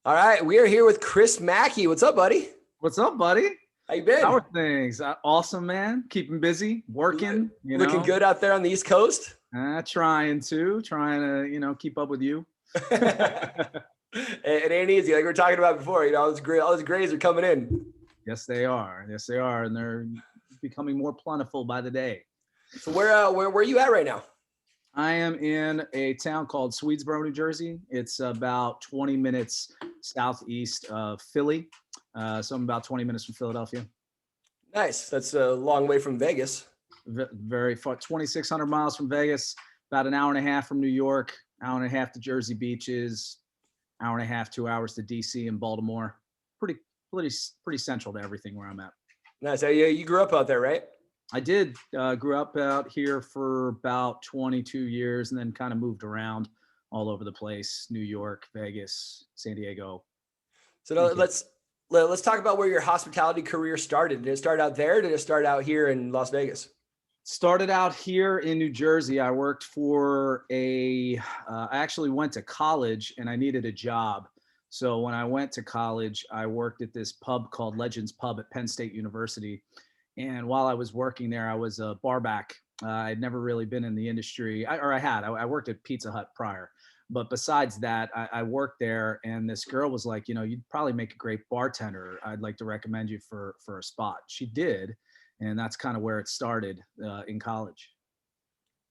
All right, we are here with Chris Macchi. What's up, buddy? What's up, buddy? How you been? How are things? Awesome, man. Keeping busy, working. Looking good out there on the East Coast. Trying to keep up with you. It ain't easy, like we were talking about before. All those grays are coming in. Yes, they are. And they're becoming more plentiful by the day. So where are you at right now? I am in a town called Swedesboro, New Jersey. It's about 20 minutes southeast of Philly. So I'm about 20 minutes from Philadelphia. Nice. That's a long way from Vegas. Very far, 2,600 miles from Vegas, about an hour and a half from New York, hour and a half to Jersey beaches, hour and a half, 2 hours to DC and Baltimore. Pretty central to everything where I'm at. Nice. You grew up out there, right? I did. Grew up out here for about 22 years and then kind of moved around all over the place. New York, Vegas, San Diego. So let's talk about where your hospitality career started. Did it start out there? Did it start out here in Las Vegas? Started out here in New Jersey. I worked for I actually went to college and I needed a job. So when I went to college, I worked at this pub called Legends Pub at Penn State University. And while I was working there, I was a barback. I'd never really been in the industry, I worked at Pizza Hut prior. But besides that, I worked there, and this girl was like, you'd probably make a great bartender. I'd like to recommend you for a spot. She did, and that's kind of where it started in college.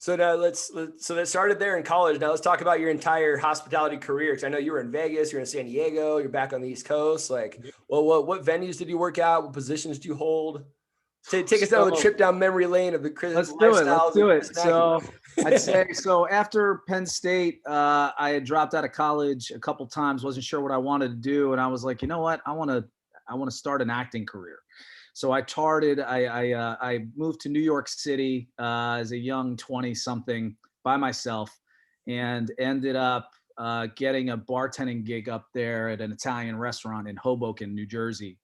So now so that started there in college. Now let's talk about your entire hospitality career. Because I know you were in Vegas, you're in San Diego, you're back on the East Coast. What venues did you work at? What positions do you hold? Take us down the trip down memory lane of the Chris. Let's do it. So I'd say, after Penn State, I had dropped out of college a couple times, wasn't sure what I wanted to do. And I was like, you know what? I want to start an acting career. So I moved to New York City as a young 20-something by myself and ended up getting a bartending gig up there at an Italian restaurant in Hoboken, New Jersey.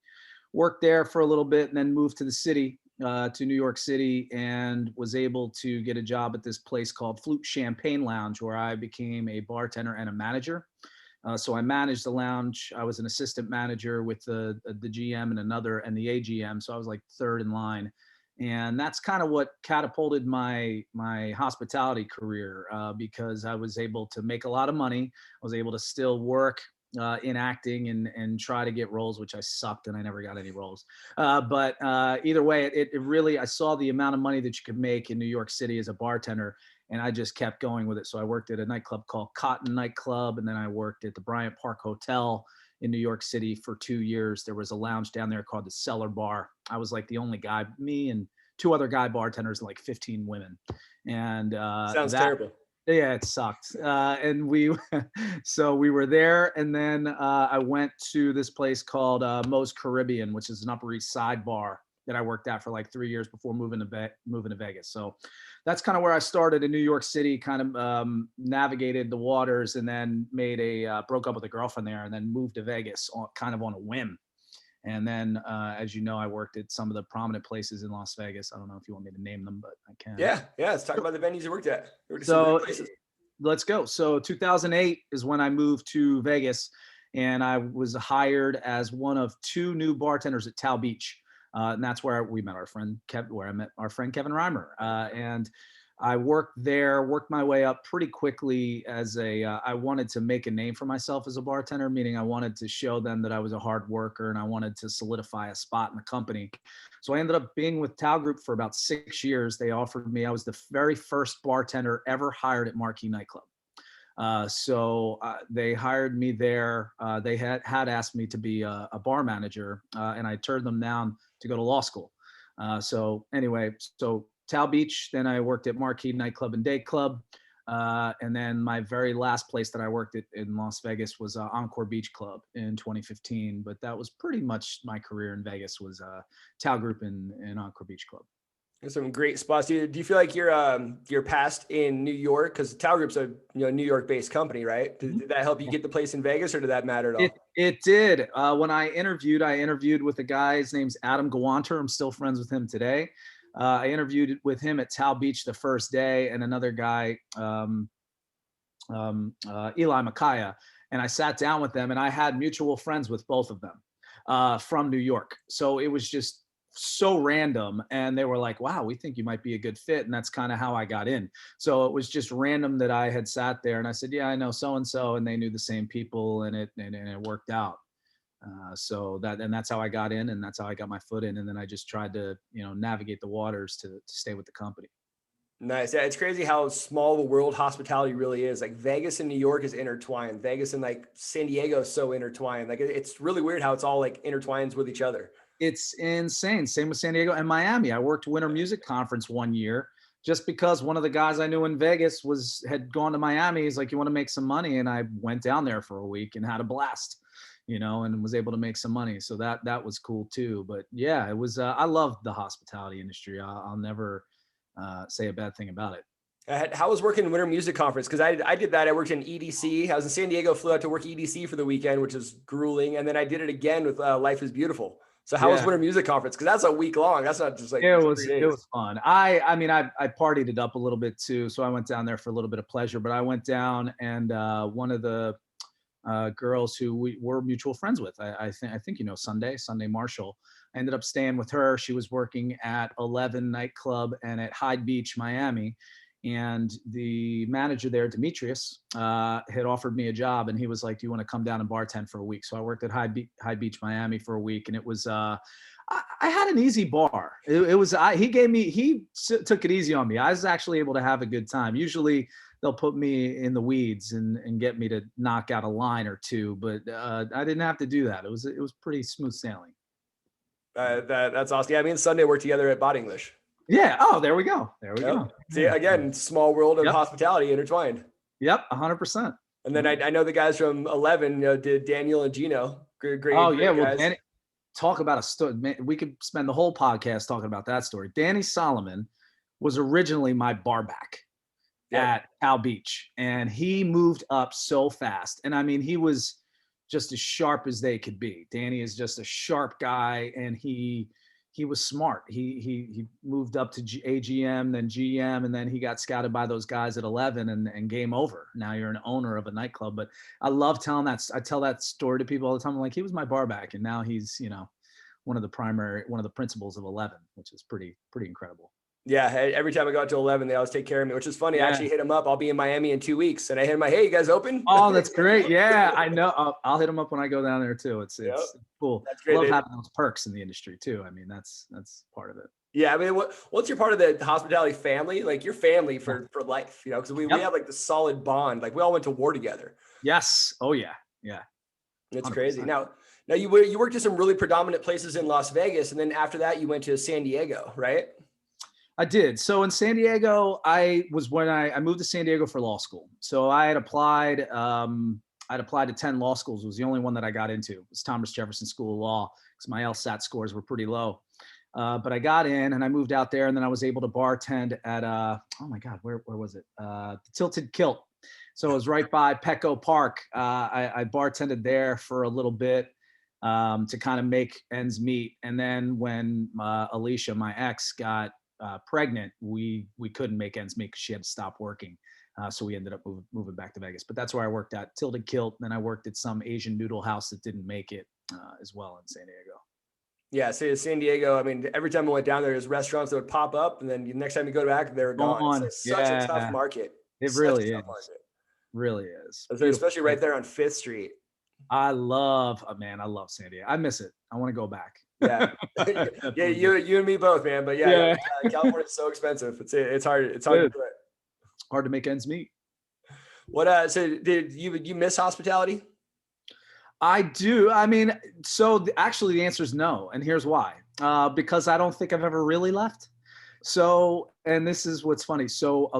Worked there for a little bit and then moved to the city, to New York City, and was able to get a job at this place called Flute Champagne Lounge, where I became a bartender and a manager. So I managed the lounge. I was an assistant manager with the GM and the AGM. So I was like third in line. And that's kind of what catapulted my hospitality career, because I was able to make a lot of money. I was able to still work in acting and try to get roles, which I sucked and I never got any roles. But either way, it really, I saw the amount of money that you could make in New York City as a bartender, and I just kept going with it. So I worked at a nightclub called Cotton Nightclub, and then I worked at the Bryant Park Hotel in New York City for 2 years. There was a lounge down there called the Cellar Bar. I was like the only guy, me and two other guy bartenders, and like 15 women. And sounds terrible. Yeah, it sucked. And we were there, and then I went to this place called Moe's Caribbean, which is an Upper East Side bar that I worked at for like 3 years before moving to Vegas. So that's kind of where I started in New York City, kind of navigated the waters, and then broke up with a girlfriend there, and then moved to Vegas kind of on a whim. And then, as you know, I worked at some of the prominent places in Las Vegas. I don't know if you want me to name them, but I can. Yeah. Let's talk about the venues you worked at. So let's go. So 2008 is when I moved to Vegas, and I was hired as one of two new bartenders at Tao Beach. And that's where we met our friend where I met our friend Kevin Reimer. And I worked there, worked my way up pretty quickly I wanted to make a name for myself as a bartender, meaning I wanted to show them that I was a hard worker and I wanted to solidify a spot in the company. So I ended up being with Tao Group for about 6 years. They offered me, I was the very first bartender ever hired at Marquee Nightclub. So they hired me there. They had asked me to be a bar manager, and I turned them down to go to law school. So Tao Beach, then I worked at Marquee Nightclub and Day Club. And then my very last place that I worked at in Las Vegas was Encore Beach Club in 2015. But that was pretty much my career in Vegas, was Tao Group and Encore Beach Club. There's some great spots. Do you feel like you're past in New York? Because Tao Group's a New York-based company, right? Did that help you get the place in Vegas, or did that matter at all? It did. When I interviewed with a guy. His name's Adam Gawanter. I'm still friends with him today. I interviewed with him at Tao Beach the first day, and another guy, Eli Makaya. And I sat down with them, and I had mutual friends with both of them from New York. So it was just so random. And they were like, wow, we think you might be a good fit. And that's kind of how I got in. So it was just random that I had sat there and I said, yeah, I know so-and-so. And they knew the same people, and it worked out. So that's how I got in, and that's how I got my foot in. And then I just tried to, navigate the waters to stay with the company. Nice. Yeah, it's crazy how small the world hospitality really is. Like Vegas and New York is intertwined. Vegas and like San Diego is so intertwined. Like it's really weird how it's all like intertwines with each other. It's insane. Same with San Diego and Miami. I worked Winter Music Conference one year just because one of the guys I knew in Vegas had gone to Miami. He's like, you want to make some money? And I went down there for a week and had a blast, and was able to make some money. So that was cool too. But yeah, it was, I love the hospitality industry. I'll never say a bad thing about it. How was working in Winter Music Conference? Because I did that. I worked in EDC. I was in San Diego, flew out to work EDC for the weekend, which is grueling. And then I did it again with Life is Beautiful. So how was Winter Music Conference? Because that's a week long. That's not just like it was fun. I mean, I partied it up a little bit too. So I went down there for a little bit of pleasure. But I went down, and one of the girls who we were mutual friends with, I think Sunday Marshall. I ended up staying with her. She was working at 11 nightclub and at Hyde Beach, Miami. And the manager there, Demetrius, had offered me a job, and he was like, do you want to come down and bartend for a week? So I worked at Hyde Beach, Miami for a week. And it was, I had an easy bar. He took it easy on me. I was actually able to have a good time. Usually they'll put me in the weeds and get me to knock out a line or two, but I didn't have to do that. It was pretty smooth sailing. That's awesome. Yeah, me and Sunday worked together at Bot English. Yeah. Oh, there we go. Go. See, again, small world of hospitality intertwined. Yep. 100%. And then I know the guys from 11, did Daniel and Gino. Great. Oh yeah. Guys. Well, Danny, talk about a story. Man, we could spend the whole podcast talking about that story. Danny Solomon was originally my barback at Cal Beach, and he moved up so fast. And I mean, he was just as sharp as they could be. Danny is just a sharp guy, and he was smart. He moved up to AGM, then GM, and then he got scouted by those guys at 11, and game over. Now you're an owner of a nightclub. But I love telling that. I tell that story to people all the time. I'm like, he was my barback, and now he's one of the principals of 11, which is pretty incredible. Yeah, every time I go out to 11, they always take care of me, which is funny. I actually hit them up. I'll be in Miami in 2 weeks, and I hit them like, hey, you guys open? Oh, that's great. Yeah, I know. I'll hit them up when I go down there too. It's cool. That's great. I love having those perks in the industry too. I mean, that's part of it. Yeah, I mean, once you're part of the hospitality family, like your family for life, because we have like the solid bond. Like we all went to war together. Yes. Oh yeah. Yeah. It's 100%. Crazy. Now you worked at some really predominant places in Las Vegas, and then after that you went to San Diego, right? I did. So in San Diego, I moved to San Diego for law school. So I had applied. I'd applied to 10 law schools. It was the only one that I got into. It was Thomas Jefferson School of Law, because my LSAT scores were pretty low. But I got in, and I moved out there, and then I was able to bartend at oh my God, where was it? The Tilted Kilt. So it was right by Petco Park. I bartended there for a little bit to kind of make ends meet. And then when Alicia, my ex, got pregnant, we couldn't make ends meet because she had to stop working. So we ended up moving back to Vegas. But that's where I worked at, Tilted Kilt. Then I worked at some Asian noodle house that didn't make it as well in San Diego. Yeah, so San Diego, I mean, every time I went down there, there's restaurants that would pop up, and then the next time you go back, they're gone. It's such a tough market. It really is. Really is. Especially right there on 5th Street. I love San Diego. I miss it. I want to go back. Yeah. Yeah, you and me both, man. But yeah. California's so expensive. It's hard to do it. Hard to make ends meet. What so did you miss hospitality? I do. I mean, so actually the answer is no. And here's why. Because I don't think I've ever really left. So, and this is what's funny. So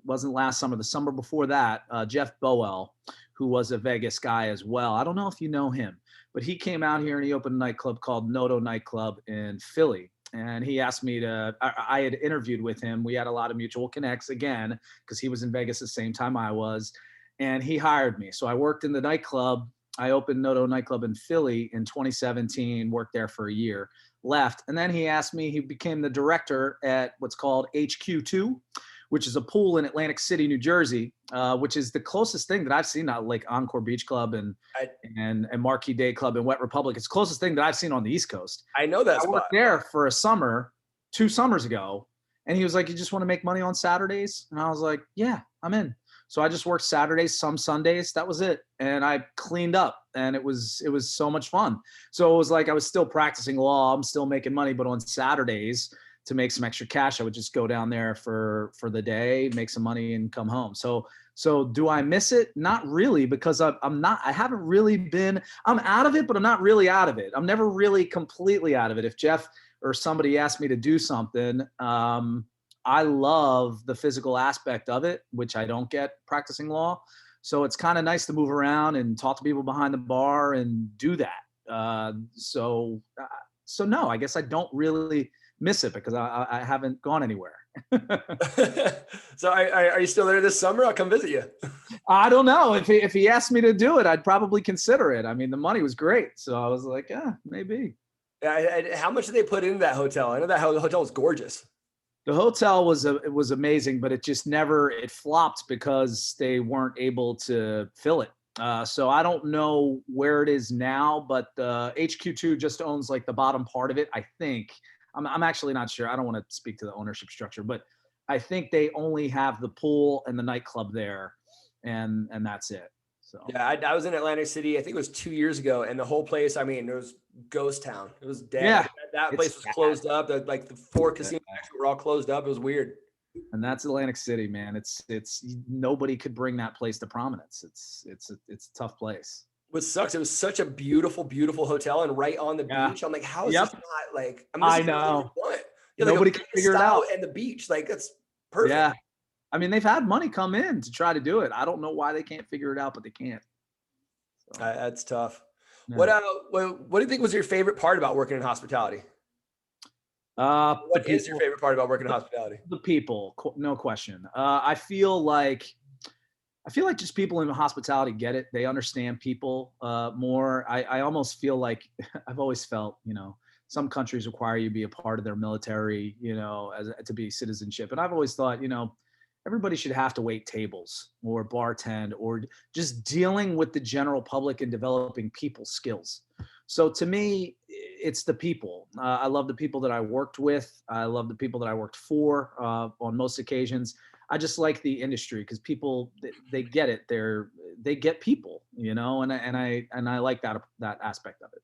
wasn't last summer, the summer before that, Jeff Boel, who was a Vegas guy as well. I don't know if you know him, but he came out here and he opened a nightclub called Noto Nightclub in Philly. And he asked me I had interviewed with him. We had a lot of mutual connects again, because he was in Vegas the same time I was. And he hired me. So I worked in the nightclub. I opened Noto Nightclub in Philly in 2017, worked there for a year, left. And then he became the director at what's called HQ2, which is a pool in Atlantic City, New Jersey, which is the closest thing that I've seen out like Encore Beach Club and Marquee Day Club and Wet Republic. It's the closest thing that I've seen on the East Coast. I know that spot. I worked there for a summer, 2 summers ago. And he was like, you just want to make money on Saturdays? And I was like, yeah, I'm in. So I just worked Saturdays, some Sundays. That was it. And I cleaned up, and it was so much fun. So it was like I was still practicing law. I'm still making money. But on Saturdays, to make some extra cash, I would just go down there for the day, make some money, and come home. So do I miss it? Not really, because I haven't really been, I'm out of it, but I'm not really out of it. I'm never really completely out of it. If Jeff or somebody asked me to do something, I love the physical aspect of it, which I don't get practicing law. So it's kind of nice to move around and talk to people behind the bar and do that. So no, I guess I don't really miss it because I haven't gone anywhere. So are you still there this summer? I'll come visit you. I don't know. If he asked me to do it, I'd probably consider it. I mean, the money was great. So I was like, yeah, maybe. How much did they put into that hotel? I know that hotel was gorgeous. The hotel was amazing, but it flopped because they weren't able to fill it. So I don't know where it is now, but HQ2 just owns like the bottom part of it. I think I'm actually not sure. I don't want to speak to the ownership structure, but I think they only have the pool and the nightclub there, and that's it. So yeah, I was in Atlantic City. I think it was 2 years ago, and the whole place. I mean, it was ghost town. It was dead. Yeah, that place was closed up. Like the 4 casinos were all closed up. It was weird. And that's Atlantic City, man. It's nobody could bring that place to prominence. It's a tough place. What sucks? It was such a beautiful, beautiful hotel, and right on the beach. I'm like, how is this not like? I know. Yeah, nobody can figure it out. And the beach, like that's perfect. Yeah. I mean, they've had money come in to try to do it. I don't know why they can't figure it out, but they can't. So. That's tough. Yeah. What do you think was your favorite part about working in hospitality? What is your favorite part about working in hospitality? The people, no question. I feel like just people in hospitality get it. They understand people more. I almost feel like I've always felt, some countries require you to be a part of their military, to be citizenship. And I've always thought, everybody should have to wait tables or bartend or just dealing with the general public and developing people skills. So to me, it's the people. I love the people that I worked with. I love the people that I worked for on most occasions. I just like the industry because people, they get it. They get people, and I like that aspect of it.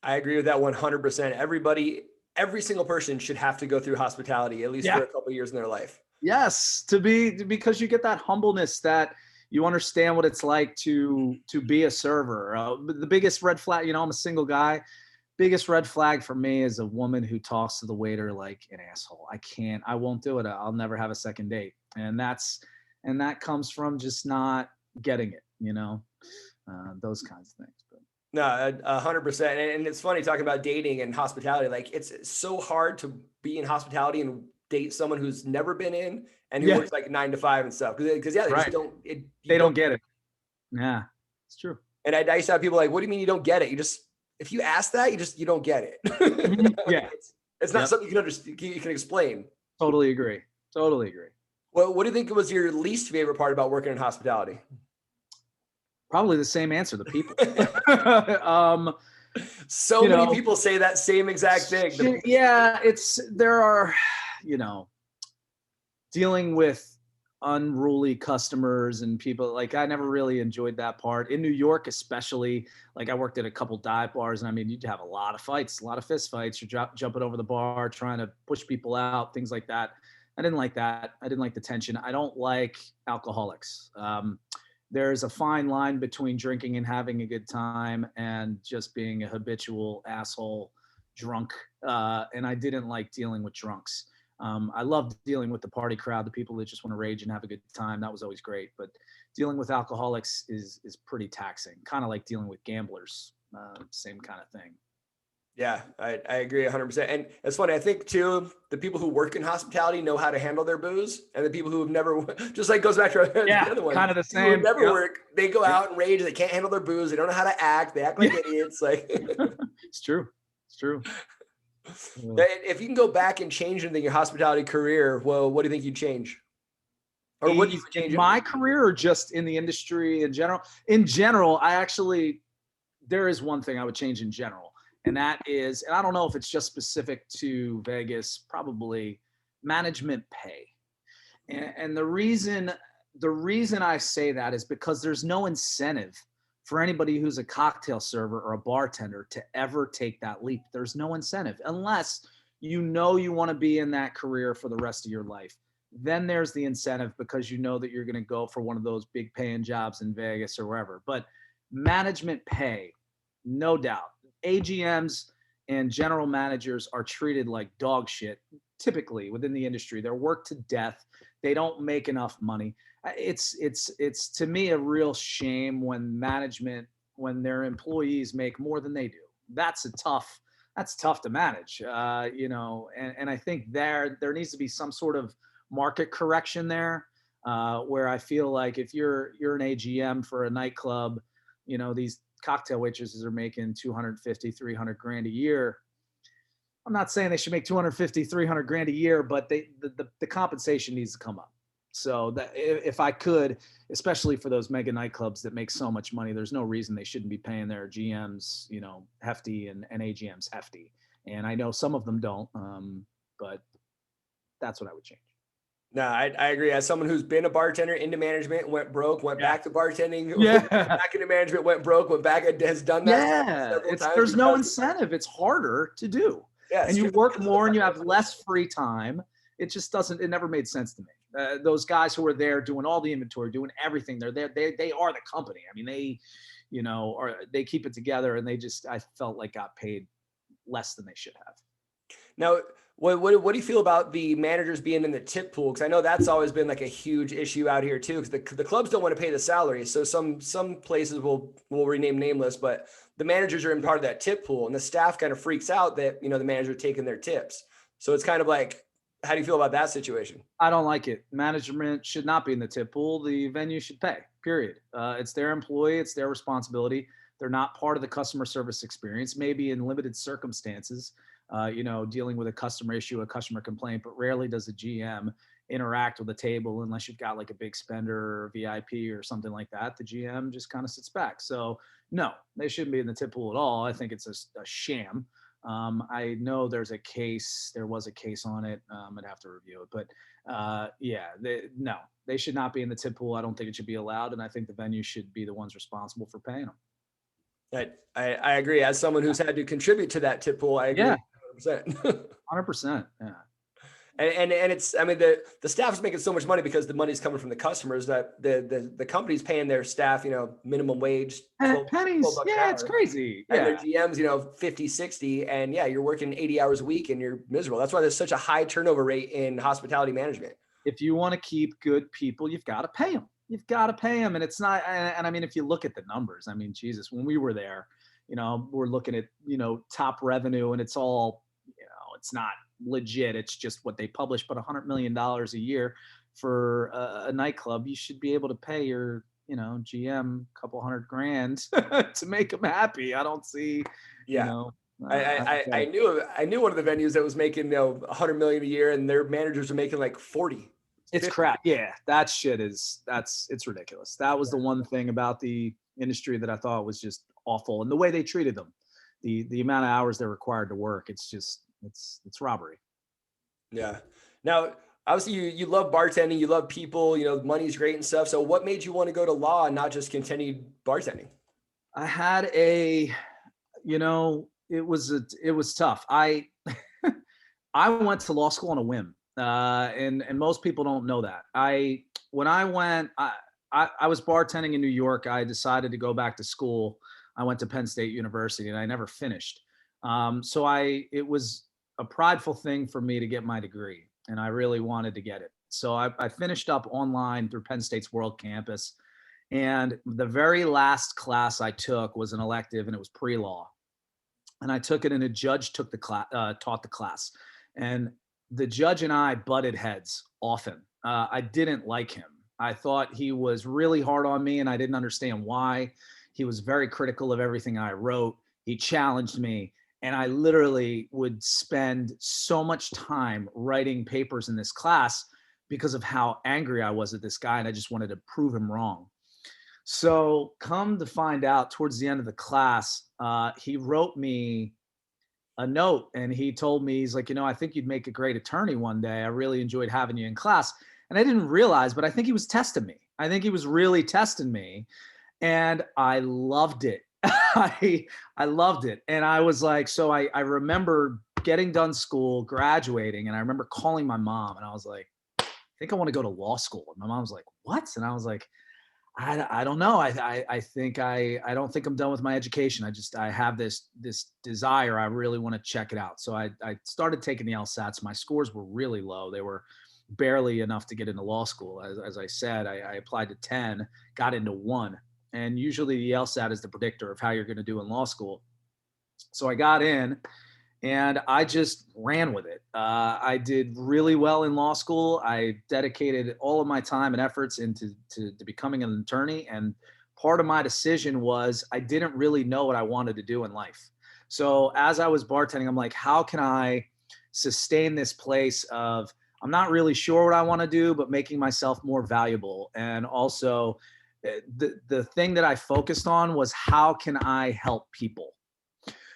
I agree with that 100%. Every single person should have to go through hospitality at least for a couple of years in their life. Yes, because you get that humbleness that you understand what it's like to be a server. The biggest red flag, I'm a single guy. Biggest red flag for me is a woman who talks to the waiter like an asshole. I won't do it. I'll never have a second date. And that comes from just not getting it, those kinds of things. But. No, 100%. And it's funny talking about dating and hospitality. Like it's so hard to be in hospitality and date someone who's never been in and who works like 9 to 5 and stuff. Because they just don't. They don't get it. Yeah, it's true. And I used to have people like, what do you mean you don't get it? If you ask that, you don't get it. Yeah. It's not something you can understand. You can explain. Totally agree. Well, what do you think was your least favorite part about working in hospitality? Probably the same answer, the people. So many people say that same exact thing. Yeah, there are, dealing with unruly customers and people. Like I never really enjoyed that part. In New York, especially, like I worked at a couple dive bars, and I mean, you'd have a lot of fights, a lot of fist fights. You're jumping over the bar, trying to push people out, things like that. I didn't like that. I didn't like the tension. I don't like alcoholics. There's a fine line between drinking and having a good time and just being a habitual asshole drunk. And I didn't like dealing with drunks. I loved dealing with the party crowd, the people that just want to rage and have a good time. That was always great. But dealing with alcoholics is pretty taxing, kind of like dealing with gamblers, same kind of thing. Yeah, I agree 100%. And it's funny. I think too, the people who work in hospitality know how to handle their booze, and the people who have never, just like goes back to the other one, kind of the same. Who never work, they go out and rage. They can't handle their booze. They don't know how to act. They act like idiots. Like it's true. If you can go back and change anything in your hospitality career, well, what do you think you'd change? Or what do you change in my career, or just in the industry in general? In general, there is one thing I would change in general, and that is, and I don't know if it's just specific to Vegas, probably management pay. And the reason I say that is because there's no incentive for anybody who's a cocktail server or a bartender to ever take that leap. There's no incentive unless you want to be in that career for the rest of your life. Then there's the incentive, because you know that you're going to go for one of those big paying jobs in Vegas or wherever. But management pay, no doubt. AGMs and general managers are treated like dog shit, typically within the industry. They're worked to death. They don't make enough money. It's to me a real shame when their employees make more than they do. That's tough to manage, and I think there needs to be some sort of market correction there, where I feel like if you're an AGM for a nightclub, these cocktail waitresses are making 250, 300 grand a year. I'm not saying they should make 250, 300 grand a year, but the compensation needs to come up. So that if I could, especially for those mega nightclubs that make so much money, there's no reason they shouldn't be paying their GMs, hefty and AGMs hefty. And I know some of them don't, but that's what I would change. No, I agree. As someone who's been a bartender, into management, went broke, went back to bartending, back into management, went broke, went back, has done that several times. There's no incentive. It's harder to do. Yeah, and you work more and you have less free time. It just doesn't, it never made sense to me. Those guys who are there doing all the inventory, doing everything, they're there. They are the company. I mean, they keep it together, and I felt like got paid less than they should have. Now, what do you feel about the managers being in the tip pool? Because I know that's always been like a huge issue out here too, because the clubs don't want to pay the salary. So some places will rename nameless, but the managers are in part of that tip pool, and the staff kind of freaks out that, the manager taking their tips. So it's kind of like, how do you feel about that situation? I don't like it. Management should not be in the tip pool. The venue should pay, period. It's their employee. It's their responsibility. They're not part of the customer service experience, maybe in limited circumstances. Dealing with a customer issue, a customer complaint, but rarely does a GM interact with a table unless you've got like a big spender or VIP or something like that. The GM just kind of sits back. So no, they shouldn't be in the tip pool at all. I think it's a sham. I know there was a case on it. I'd have to review it, but they should not be in the tip pool. I don't think it should be allowed. And I think the venue should be the ones responsible for paying them. I agree. As someone who's had to contribute to that tip pool, I agree. 100%. 100%. Yeah. And it's, I mean, the staff's making so much money because the money's coming from the customers that the company's paying their staff, minimum wage, pennies. Yeah, it's crazy. And their GMs, 50, 60. And you're working 80 hours a week and you're miserable. That's why there's such a high turnover rate in hospitality management. If you want to keep good people, you've got to pay them. And it's not, and I mean, if you look at the numbers, I mean, Jesus, when we were there, we're looking at, top revenue, and it's all, it's not legit. It's just what they publish, but $100 million a year for a nightclub, you should be able to pay your, GM a couple $100,000 to make them happy. I don't see, I knew one of the venues that was making, $100 million a year, and their managers are making like 40. It's crap. Yeah. That shit it's ridiculous. That was the one thing about the industry that I thought was just awful. And the way they treated them, the amount of hours they're required to work, it's just, it's robbery. Yeah. Now, obviously you love bartending, you love people, money's great and stuff. So what made you want to go to law and not just continue bartending? I had it was tough. I went to law school on a whim. And most people don't know that. When I went, I was bartending in New York. I decided to go back to school. I went to Penn State University and I never finished. So it was a prideful thing for me to get my degree, and I really wanted to get it. So I finished up online through Penn State's World Campus. And the very last class I took was an elective, and it was pre-law. And I took it, and a judge taught the class. And the judge and I butted heads often. I didn't like him. I thought he was really hard on me, and I didn't understand why. He was very critical of everything I wrote. He challenged me, and I literally would spend so much time writing papers in this class because of how angry I was at this guy, and I just wanted to prove him wrong. So come to find out, towards the end of the class, he wrote me a note, and he told me, he's like, I think you'd make a great attorney one day. I really enjoyed having you in class. And I didn't realize, but I think he was testing me. I think he was really testing me. And I loved it. I loved it. And I was like, so I remember getting done school, graduating, and I remember calling my mom, and I was like, I think I want to go to law school. And my mom was like, what? And I was like, I don't know. I think I don't think I'm done with my education. I have this desire. I really want to check it out. So I started taking the LSATs. My scores were really low. They were barely enough to get into law school. As I said, I applied to 10, got into 1. And usually the LSAT is the predictor of how you're going to do in law school. So I got in, and I just ran with it. I did really well in law school. I dedicated all of my time and efforts into becoming an attorney. And part of my decision was I didn't really know what I wanted to do in life. So as I was bartending, I'm like, how can I sustain this place of, I'm not really sure what I want to do, but making myself more valuable. And also the thing that I focused on was, how can I help people?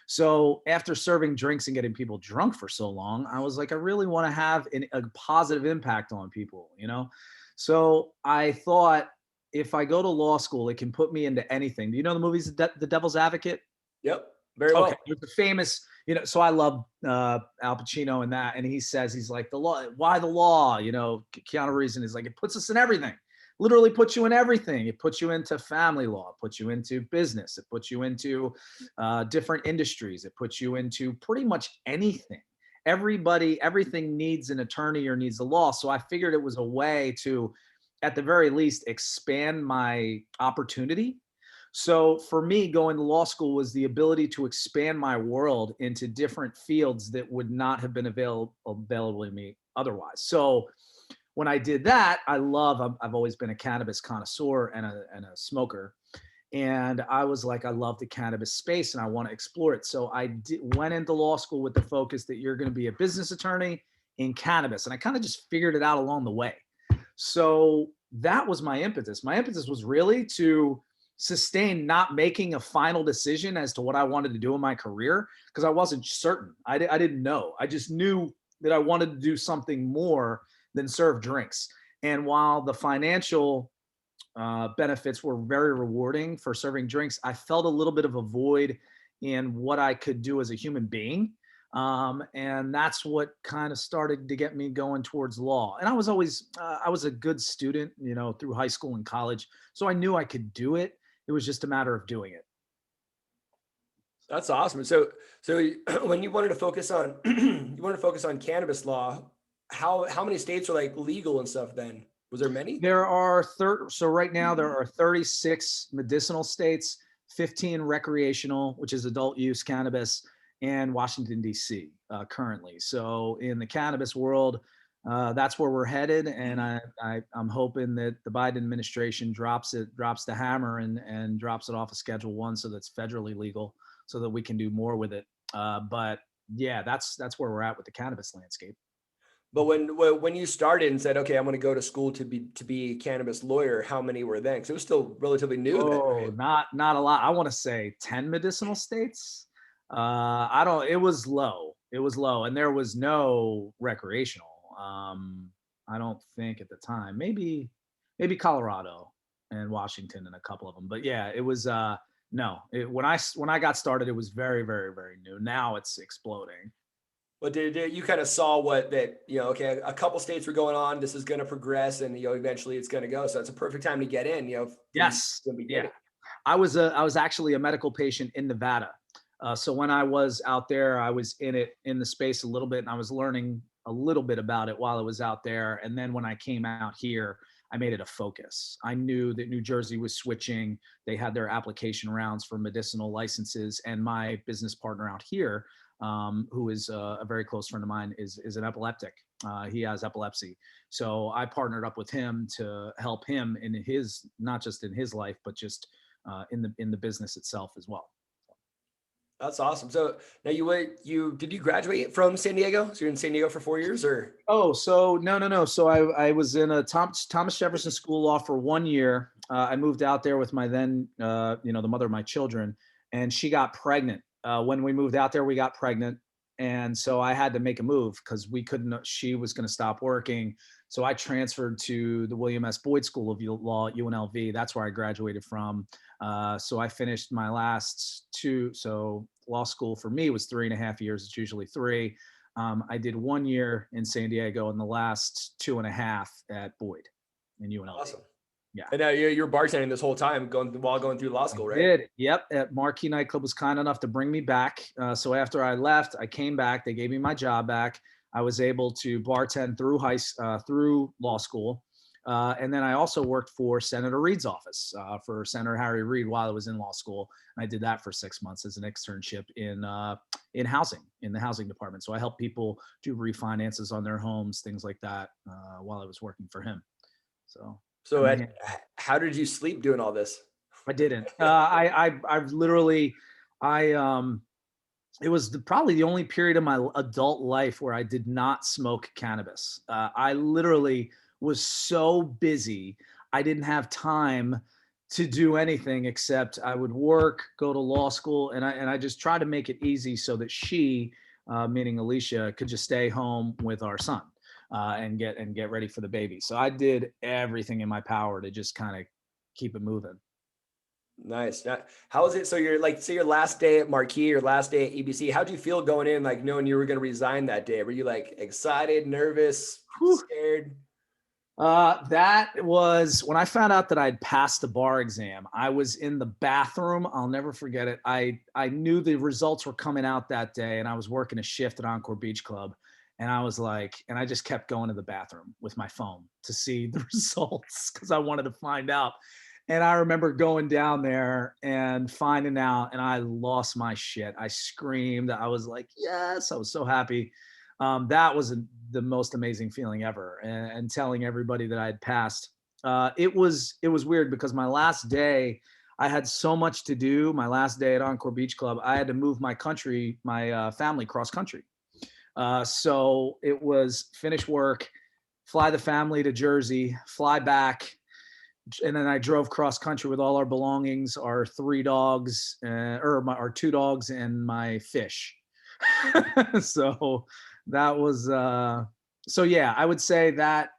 So after serving drinks and getting people drunk for so long, I was like, I really want to have a positive impact on people, So I thought, if I go to law school, it can put me into anything. Do you know the movies, The Devil's Advocate? Yep. Very well. Okay. There's a famous, so I love Al Pacino in that. And he says, he's like, the law, why the law? Keanu Reeves is like, it puts us in everything. Literally puts you in everything. It puts you into family law, it puts you into business, it puts you into different industries, it puts you into pretty much anything. Everything needs an attorney or needs a law. So I figured it was a way to, at the very least, expand my opportunity. So for me, going to law school was the ability to expand my world into different fields that would not have been available to me otherwise. So when I did that, I've always been a cannabis connoisseur and a smoker. And I was like, I love the cannabis space and I want to explore it. So I went into law school with the focus that you're going to be a business attorney in cannabis. And I kind of just figured it out along the way. So that was my impetus. My impetus was really to sustain not making a final decision as to what I wanted to do in my career, because I wasn't certain. I didn't know. I just knew that I wanted to do something more than serve drinks. And while the financial benefits were very rewarding for serving drinks, I felt a little bit of a void in what I could do as a human being. And that's what kind of started to get me going towards law. And I was always, I was a good student, through high school and college. So I knew I could do it. It was just a matter of doing it. That's awesome. So when you wanted to focus on, cannabis law, how many states are like legal and stuff then? Was there many? So right now there are 36 medicinal states, 15 recreational, which is adult use cannabis, and Washington, D.C. Currently. So in the cannabis world, that's where we're headed. And I'm hoping that the Biden administration drops the hammer and drops it off of Schedule 1 so that's federally legal, so that we can do more with it. But yeah, that's where we're at with the cannabis landscape. But when you started and said, okay, I'm going to go to school to be a cannabis lawyer, how many were then? Because it was still relatively new then, right? Not a lot. I want to say 10 medicinal states. It was low. And there was no recreational. I don't think at the time, maybe Colorado and Washington and a couple of them. But yeah, it was, when I got started, it was very, very, very new. Now it's exploding. But did you kind of saw okay, a couple states were going on, this is going to progress and, eventually it's going to go. So it's a perfect time to get in, Yes. Yeah. I was actually a medical patient in Nevada. So when I was out there, I was in the space a little bit, and I was learning a little bit about it while I was out there. And then when I came out here, I made it a focus. I knew that New Jersey was switching. They had their application rounds for medicinal licenses. And my business partner out here, who is a very close friend of mine, is an epileptic. He has epilepsy. So I partnered up with him to help him in his, not just in his life, but just in the business itself as well. That's awesome. So now did you graduate from San Diego? So you're in San Diego for 4 years or? Oh, so no. So I was in a Thomas Jefferson School of Law for 1 year. I moved out there with my then, the mother of my children, and she got pregnant. When we moved out there, we got pregnant. And so I had to make a move because we couldn't, she was going to stop working. So I transferred to the William S. Boyd School of Law, UNLV. That's where I graduated from. So I finished my last two. So law school for me was 3.5 years. It's usually 3. I did 1 year in San Diego and the last 2.5 at Boyd in UNLV. Awesome. Yeah. And now you're bartending this whole time while going through law school, right? I did. Yep. At Marquee Nightclub was kind enough to bring me back. So after I left, I came back. They gave me my job back. I was able to bartend through law school. And then I also worked for Senator Reid's office for Senator Harry Reid while I was in law school. And I did that for 6 months as an externship in housing, in the housing department. So I helped people do refinances on their homes, things like that, while I was working for him. So how did you sleep doing all this? I didn't. I've literally, it was probably the only period of my adult life where I did not smoke cannabis. I literally was so busy. I didn't have time to do anything except I would work, go to law school, and I just tried to make it easy so that she, meaning Alicia, could just stay home with our son and get ready for the baby. So I did everything in my power to just kind of keep it moving. Nice. Now, how was it? So you're like, say your last day at Marquee, your last day at ABC, how'd you feel going in, like knowing you were going to resign that day? Were you like excited, nervous, scared? That was when I found out that I'd passed the bar exam. I was in the bathroom. I'll never forget it. I knew the results were coming out that day, and I was working a shift at Encore Beach Club. And I was like, and I just kept going to the bathroom with my phone to see the results because I wanted to find out. And I remember going down there and finding out, and I lost my shit. I screamed. I was like, yes, I was so happy. That was the most amazing feeling ever. And telling everybody that I had passed. It was weird because my last day, I had so much to do. My last day at Encore Beach Club, I had to move my family cross country. So it was finish work, fly the family to Jersey, fly back. And then I drove cross country with all our belongings, our 3 dogs, our 2 dogs and my fish. So that was, so yeah, I would say that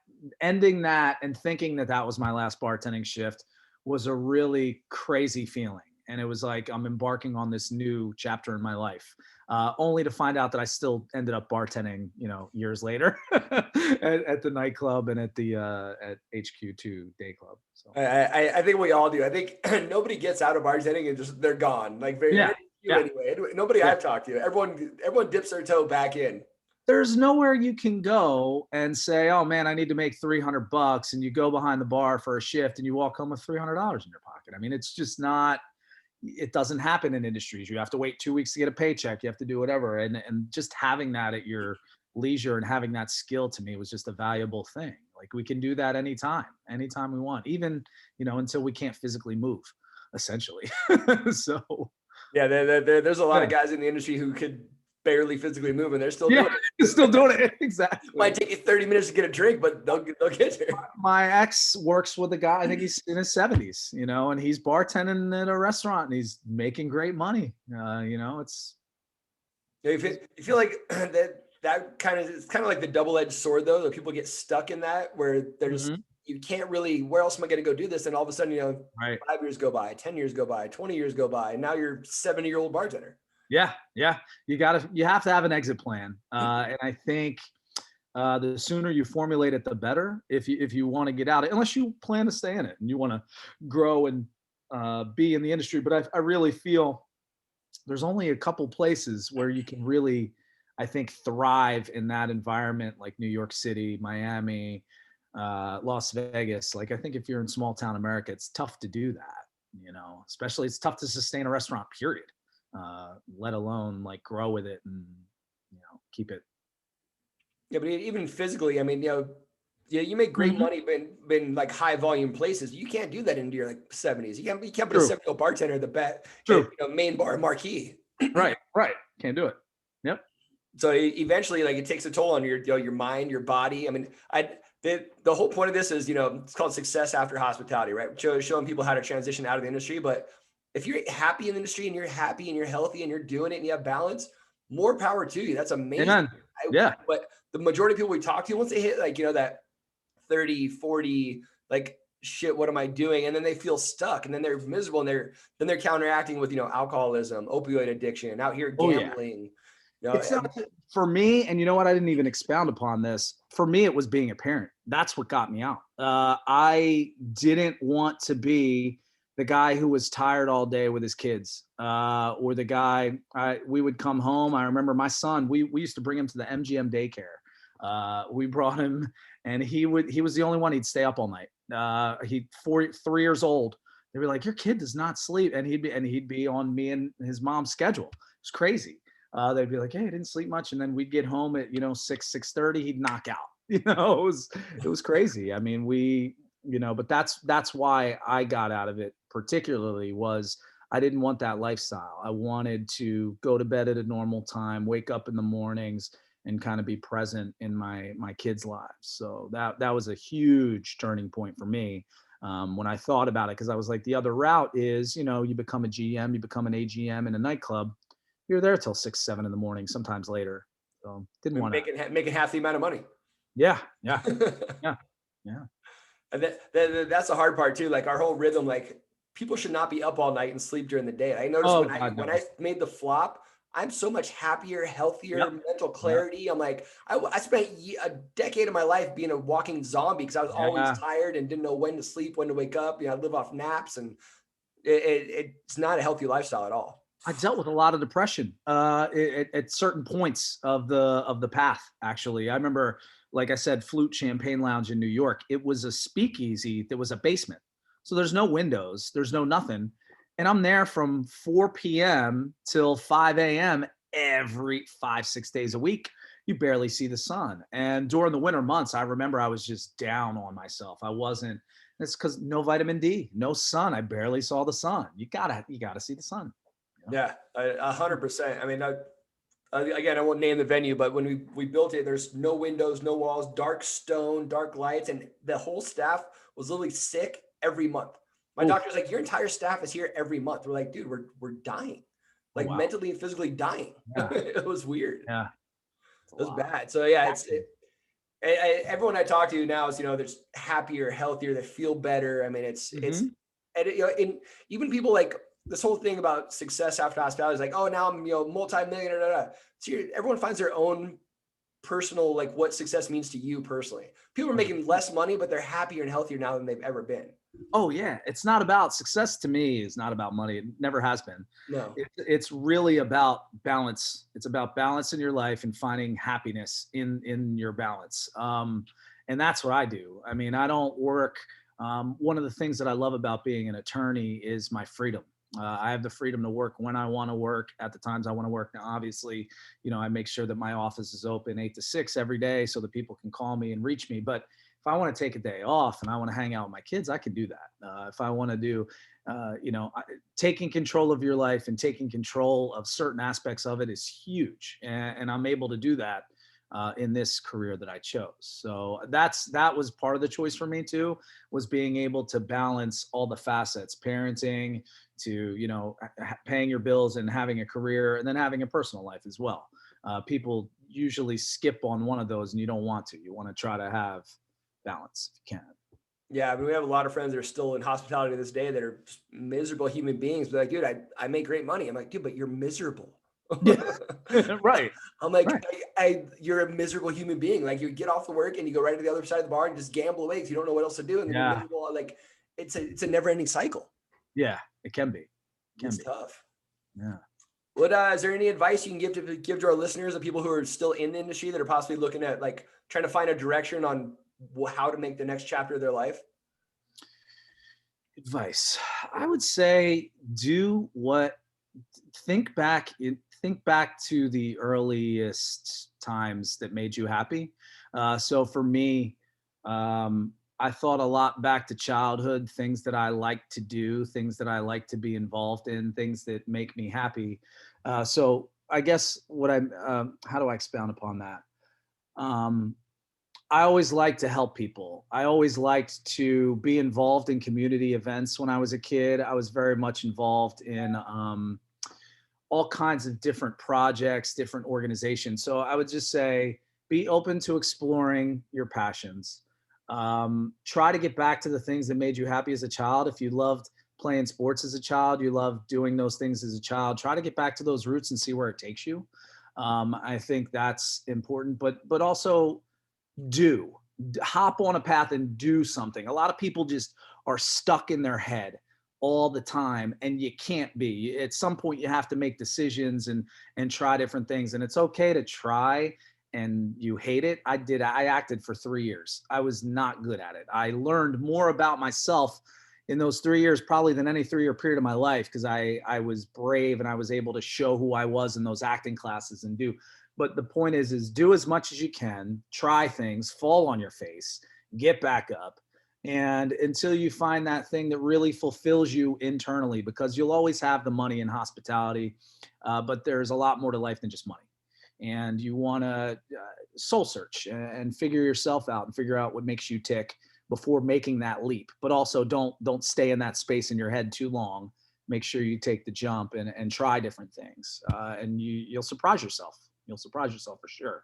ending that and thinking that that was my last bartending shift was a really crazy feeling. And it was like, I'm embarking on this new chapter in my life, only to find out that I still ended up bartending, years later at the nightclub and at HQ2 day club. So I think we all do. I think nobody gets out of bartending and just, they're gone. Like anyway, nobody I've talked to, everyone dips their toe back in. There's nowhere you can go and say, oh man, I need to make $300, and you go behind the bar for a shift and you walk home with $300 in your pocket. I mean, it's just not, it doesn't happen in industries. You have to wait 2 weeks to get a paycheck. You have to do whatever. And just having that at your leisure and having that skill to me was just a valuable thing. Like we can do that anytime we want, even, until we can't physically move, essentially. So yeah, there's a lot of guys in the industry who could barely physically move and they're still doing it. Still doing it. Exactly. Might take you 30 minutes to get a drink, but they'll get there. My ex works with a guy, I think he's in his 70s, and he's bartending at a restaurant and he's making great money. It's. You feel like that kind of, it's kind of like the double-edged sword though, that people get stuck in that where there's, you can't really, where else am I going to go do this? And all of a sudden, 5 years go by, 10 years go by, 20 years go by, and now you're a 70-year-old bartender. Yeah. You have to have an exit plan. And I think the sooner you formulate it, the better. If you want to get out, unless you plan to stay in it and you want to grow and be in the industry. But I really feel there's only a couple places where you can really, I think, thrive in that environment, like New York City, Miami, Las Vegas. Like, I think if you're in small town America, it's tough to do that, especially it's tough to sustain a restaurant, period. Let alone like grow with it and, keep it. Yeah. But even physically, I mean, you make great money in like high volume places. You can't do that into your like 70s. You can't put a 70-year-old bartender at the main bar Marquee. Right. Can't do it. Yep. So eventually, like, it takes a toll on your, your mind, your body. I mean, the whole point of this is, it's called success after hospitality, right? Showing people how to transition out of the industry. But if you're happy in the industry and you're happy and you're healthy and you're doing it and you have balance, more power to you. That's amazing. Amen. Yeah. But the majority of people we talk to, once they hit like, that 30, 40, like, shit, what am I doing? And then they feel stuck and then they're miserable and they're counteracting with, alcoholism, opioid addiction, out here gambling. It's not, for me, and you know what? I didn't even expound upon this. For me, it was being a parent. That's what got me out. I didn't want to be the guy who was tired all day with his kids, or the guy. We would come home. I remember my son. We used to bring him to the MGM daycare. We brought him, and he was the only one. He'd stay up all night. He 3 years old. They'd be like, "Your kid does not sleep," and he'd be on me and his mom's schedule. It's crazy. They'd be like, "Hey, I didn't sleep much," and then we'd get home at 6:30. He'd knock out. It was crazy. I mean, but that's why I got out of it. Particularly was I didn't want that lifestyle. I wanted to go to bed at a normal time, wake up in the mornings, and kind of be present in my kids' lives. So that was a huge turning point for me. When I thought about it, because I was like, the other route is, you become a GM, you become an AGM in a nightclub. You're there till 6, 7 in the morning, sometimes later. So didn't want to making half the amount of money. Yeah. And that's the hard part too. Like, our whole rhythm, like, people should not be up all night and sleep during the day. I noticed when I made the flop, I'm so much happier, healthier, mental clarity. Yep. I'm like, I spent a decade of my life being a walking zombie because I was always tired and didn't know when to sleep, when to wake up. I live off naps, and it's not a healthy lifestyle at all. I dealt with a lot of depression at certain points of the path. Actually, I remember, like I said, Flute Champagne Lounge in New York. It was a speakeasy. There was a basement, so there's no windows, there's no nothing, and I'm there from 4 p.m. till 5 a.m. every 5-6 days a week. You barely see the sun, and during the winter months, I remember I was just down on myself. I wasn't. It's because no vitamin D, no sun. I barely saw the sun. You gotta see the sun. Yeah, 100%. I mean, again, I won't name the venue, but when we built it, there's no windows, no walls, dark stone, dark lights, and the whole staff was literally sick every month. My doctor's like, "Your entire staff is here every month." We're like, "Dude, we're dying, like mentally and physically dying." Yeah. It was weird. Yeah, it was bad. So yeah, everyone I talk to now is, they're happier, healthier, they feel better. I mean, it's even people like. This whole thing about success after hospitality is like, oh, now I'm, multi-millionaire. So everyone finds their own personal, like, what success means to you personally. People are making less money, but they're happier and healthier now than they've ever been. Oh yeah. It's not about success to me. It's not about money. It never has been. No, it's really about balance. It's about balance in your life and finding happiness in your balance. And that's what I do. I mean, I don't work. One of the things that I love about being an attorney is my freedom. I have the freedom to work when I want to work at the times I want to work. Now, obviously, I make sure that my office is open 8 to 6 every day so that people can call me and reach me. But if I want to take a day off and I want to hang out with my kids, I can do that. If I want to do, taking control of your life and taking control of certain aspects of it is huge. And I'm able to do that in this career that I chose. So that was part of the choice for me too, was being able to balance all the facets, parenting to, paying your bills and having a career and then having a personal life as well. People usually skip on one of those and you don't want to. You want to try to have balance if you can. Yeah, I mean, we have a lot of friends that are still in hospitality to this day that are miserable human beings. But like, dude, I make great money. I'm like, dude, but you're miserable. Yeah. Right. I'm like, right. You're a miserable human being. Like, you get off the work and you go right to the other side of the bar and just gamble away because you don't know what else to do. And then you're miserable. Like, it's a never ending cycle. Yeah, it can be. It's tough. Yeah. What is there any advice you can give to our listeners, the people who are still in the industry that are possibly looking at, like, trying to find a direction on how to make the next chapter of their life? Advice. I would say think back to the earliest times that made you happy. So for me, I thought a lot back to childhood, things that I like to do, things that I like to be involved in, things that make me happy. So I guess how do I expound upon that? Um, I always liked to help people. I always liked to be involved in community events. When I was a kid, I was very much involved in all kinds of different projects, different organizations. So I would just say, be open to exploring your passions. Try to get back to the things that made you happy as a child. If you loved playing sports as a child, you loved doing those things as a child, try to get back to those roots and see where it takes you. I think that's important, but also hop on a path and do something. A lot of people just are stuck in their head all the time, and you can't be. At some point you have to make decisions and try different things, and it's okay to try. And you hate it. I acted for 3 years. I was not good at it. I learned more about myself in those 3 years probably than any 3-year period of my life, because I was brave and I was able to show who I was in those acting classes and do. But the point is do as much as you can, try things, fall on your face, get back up, and until you find that thing that really fulfills you internally, because you'll always have the money in hospitality, but there's a lot more to life than just money. And you want to soul search and figure yourself out and figure out what makes you tick before making that leap. But also don't stay in that space in your head too long. Make sure you take the jump and try different things, and you'll surprise yourself. You'll surprise yourself for sure.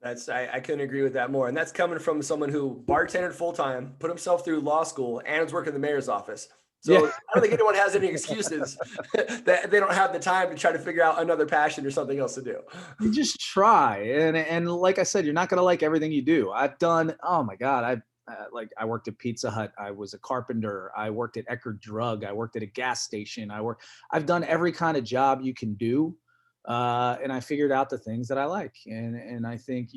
I couldn't agree with that more. And that's coming from someone who bartended full time, put himself through law school, and was working in the mayor's office. So yeah. I don't think anyone has any excuses that they don't have the time to try to figure out another passion or something else to do. You just try. And like I said, you're not going to like everything you do. I've done, oh my God, I worked at Pizza Hut. I was a carpenter. I worked at Eckerd Drug. I worked at a gas station. I've done every kind of job you can do. And I figured out the things that I like. And I think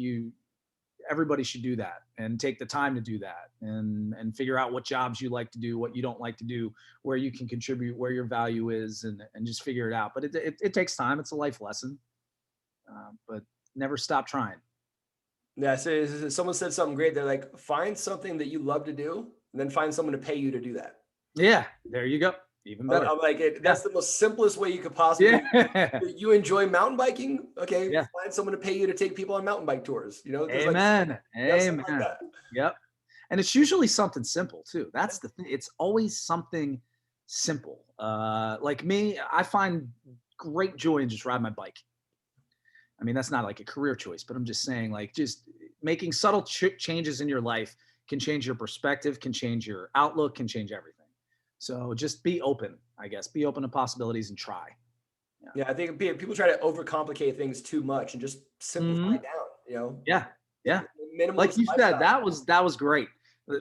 everybody should do that and take the time to do that and figure out what jobs you like to do, what you don't like to do, where you can contribute, where your value is, and just figure it out. But it takes time. It's a life lesson, but never stop trying. Yeah. So someone said something great. They're like, find something that you love to do and then find someone to pay you to do that. Yeah. There you go. Even better. I'm like, that's the most simplest way you could possibly. Yeah. You enjoy mountain biking? Okay, yeah. Find someone to pay you to take people on mountain bike tours. Amen. Like, amen. Like yep. And it's usually something simple too. That's the thing. It's always something simple. Like me, I find great joy in just riding my bike. I mean, that's not like a career choice, but I'm just saying, like, just making subtle changes in your life can change your perspective, can change your outlook, can change everything. So just be open, I guess. Be open to possibilities and try. Yeah, I think people try to overcomplicate things too much and just simplify down, Yeah. Like you said, that was great.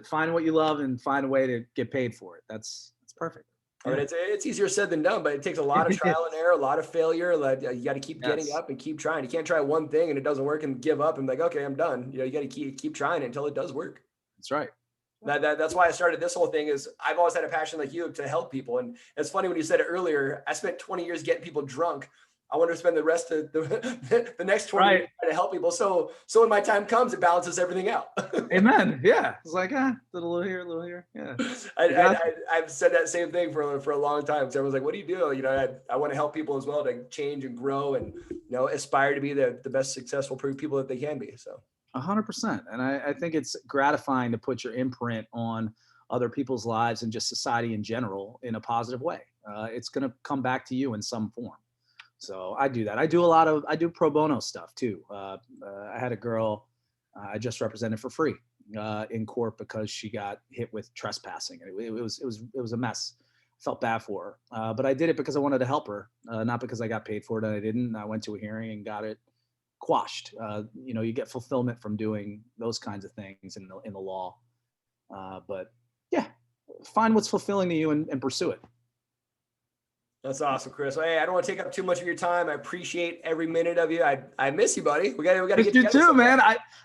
Find what you love and find a way to get paid for it. That's perfect. I mean, it's easier said than done, but it takes a lot of trial and error, a lot of failure. Like, you got to keep getting up and keep trying. You can't try one thing and it doesn't work and give up and be like, okay, I'm done. You got to keep trying it until it does work. That's right. That's why I started this whole thing. Is I've always had a passion like you to help people. And it's funny when you said it earlier, I spent 20 years getting people drunk. I want to spend the rest of the next 20 years trying to help people. So when my time comes, it balances everything out. Amen. Yeah. It's like, a little here. Yeah. I've said that same thing for a long time. So everyone's like, what do you do? I want to help people as well to change and grow and, aspire to be the best successful people that they can be. So. 100%. And I think it's gratifying to put your imprint on other people's lives and just society in general in a positive way. It's going to come back to you in some form. So I do that. I do pro bono stuff too. I had a girl I just represented for free in court because she got hit with trespassing. It was a mess. I felt bad for her. But I did it because I wanted to help her, not because I got paid for it. And I didn't. I went to a hearing and got it quashed. You get fulfillment from doing those kinds of things in the law. But yeah, find what's fulfilling to you and pursue it. That's awesome, Chris. Hey, I don't want to take up too much of your time. I appreciate every minute of you. I miss you, buddy. We got to get you too, man.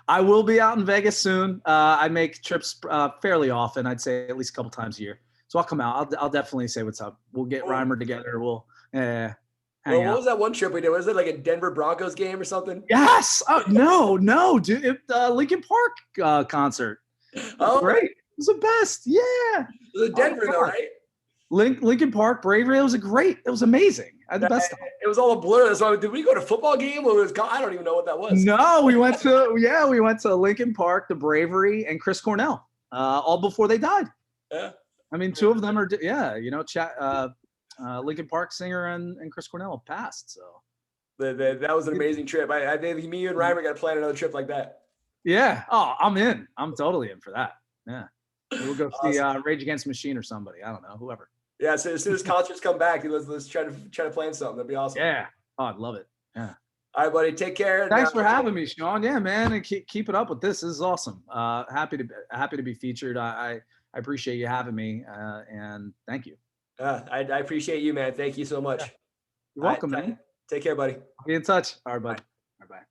I will be out in Vegas soon. I make trips fairly often. I'd say at least a couple times a year. So I'll come out. I'll definitely say what's up. We'll get Reimer together. We'll what was that one trip we did? Was it like a Denver Broncos game or something? Yes. Oh, no, dude. Lincoln Park concert. Oh, Great. It was the best. Yeah. it was in Denver though, right? Lincoln Park, Bravery. It was It was amazing. I had the best time. It was all a blur. That's why. Did we go to a football game? Or I don't even know what that was. No, we went to Lincoln Park, the Bravery, and Chris Cornell, all before they died. Yeah. I mean, two of them are, Lincoln Park singer and Chris Cornell passed. So that was an amazing trip. I think me, you, and Reimer got to plan another trip like that. Yeah. Oh, I'm in. I'm totally in for that. Yeah. We'll go see Awesome. Rage Against the Machine or somebody. I don't know, whoever. Yeah. So as soon as concerts come back, let's try to plan something. That'd be awesome. Yeah. Oh, I'd love it. Yeah. All right, buddy. Take care. Thanks for having me, Sean. Yeah, man, and keep it up with this. This is awesome. Happy to be featured. I appreciate you having me, and thank you. I appreciate you, man. Thank you so much. You're welcome, man. Take care, buddy. Be in touch. All right, bud. Bye. Bye.